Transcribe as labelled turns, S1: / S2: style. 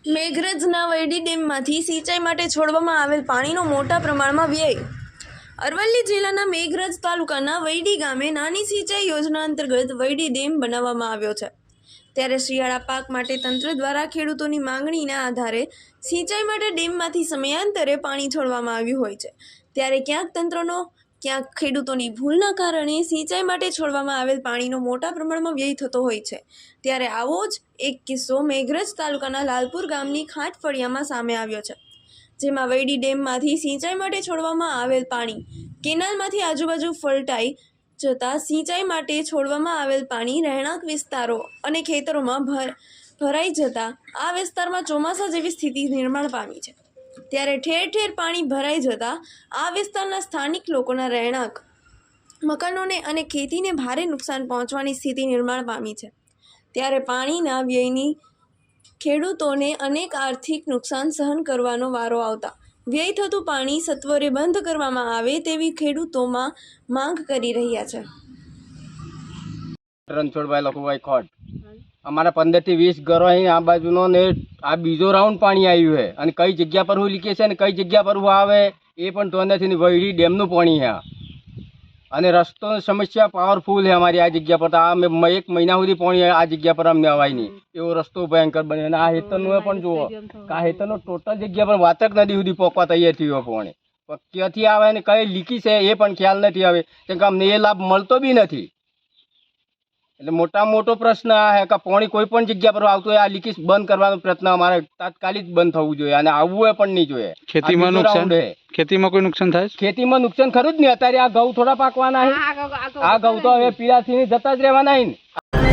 S1: મેઘરજના વૈડી ડેમમાંથી સિંચાઈ માટે છોડવામાં આવેલ પાણીનો મોટા પ્રમાણમાં વ્યય. અરવલ્લી જિલ્લાના મેઘરજ તાલુકાના વૈડી ગામે નાની સિંચાઈ યોજના અંતર્ગત વૈડી ડેમ બનાવવામાં આવ્યો છે. ત્યારે શિયાળા પાક માટે તંત્ર દ્વારા ખેડૂતોની માંગણીના આધારે સિંચાઈ માટે ડેમમાંથી સમયાંતરે પાણી છોડવામાં આવ્યું હોય છે. ત્યારે ક્યાંક તંત્રનો ક્યાંક ખેડૂતોની ભૂલના કારણે સિંચાઈ માટે છોડવામાં આવેલ પાણીનો મોટા પ્રમાણમાં વ્યય થતો હોય છે. ત્યારે આવો જ એક કિસ્સો મેઘરજ તાલુકાના લાલપુર ગામની ખાંટ ફળિયામાં સામે આવ્યો છે, જેમાં વૈડી ડેમમાંથી સિંચાઈ માટે છોડવામાં આવેલ પાણી કેનાલમાંથી આજુબાજુ ફલટાઈ જતાં સિંચાઈ માટે છોડવામાં આવેલ પાણી રહેણાંક વિસ્તારો અને ખેતરોમાં ભરાઈ જતાં આ વિસ્તારમાં ચોમાસા જેવી સ્થિતિ નિર્માણ પામી છે. ત્યારે ઠેર ઠેર પાણી ભરાઈ જતાં આ વિસ્તારના સ્થાનિક લોકોના રહેણાંક મકાનોને અને ખેતીને ભારે નુકસાન પહોંચવાની સ્થિતિ નિર્માણ પામી છે. ત્યારે પાણીના વ્યયની ખેડૂતોને અનેક આર્થિક નુકસાન સહન કરવાનો વારો આવતા વ્યય થતું પાણી સત્વરે બંધ કરવામાં આવે તેવી ખેડૂતોમાં માંગ કરી રહ્યા છે.
S2: રણછોડભાઈ લખુભાઈ ખોટ અમારા 15 થી 20 ઘરો અહીં આ બાજુનો ને આ બીજો રાઉન્ડ પાણી આવ્યું છે અને કઈ જગ્યા પર હું લીકે છે અને કઈ જગ્યા પર હું આવે એ પણ તો નથી. વૈડી ડેમનું પાણી છે અને રસ્તો સમસ્યા પાવરફુલ છે અમારી આ જગ્યા પર. આ 1 મહિના સુધી પાણી આ જગ્યા પર અમને અવાય નહીં એવો રસ્તો ભયંકર બને. અને આ હેતરનું પણ જુઓ કે આ હેતરનો ટોટલ જગ્યા પર વાતક નદી સુધી પોકવા તૈયાર થયો પાણી. પણ ક્યાંથી આવે અને કઈ લીકી છે એ પણ ખ્યાલ નથી આવે, કેમ કે અમને એ લાભ મળતો બી નથી. એટલે મોટો પ્રશ્ન આ છે કે પાણી કોઈ પણ જગ્યા પર આવતું હોય આ લીકેજ બંધ કરવાનો પ્રયત્ન અમારે તાત્કાલિક બંધ થવું જોઈએ અને આવવું પણ નહીં જોઈએ.
S3: ખેતીમાં કોઈ નુકસાન થાય?
S2: ખેતીમાં નુકસાન ખરું જ નહીં. અત્યારે આ ઘઉં થોડા પાકવાના છે, આ ઘઉં તો હવે પીળાથી જતા જ રહેવાના છે.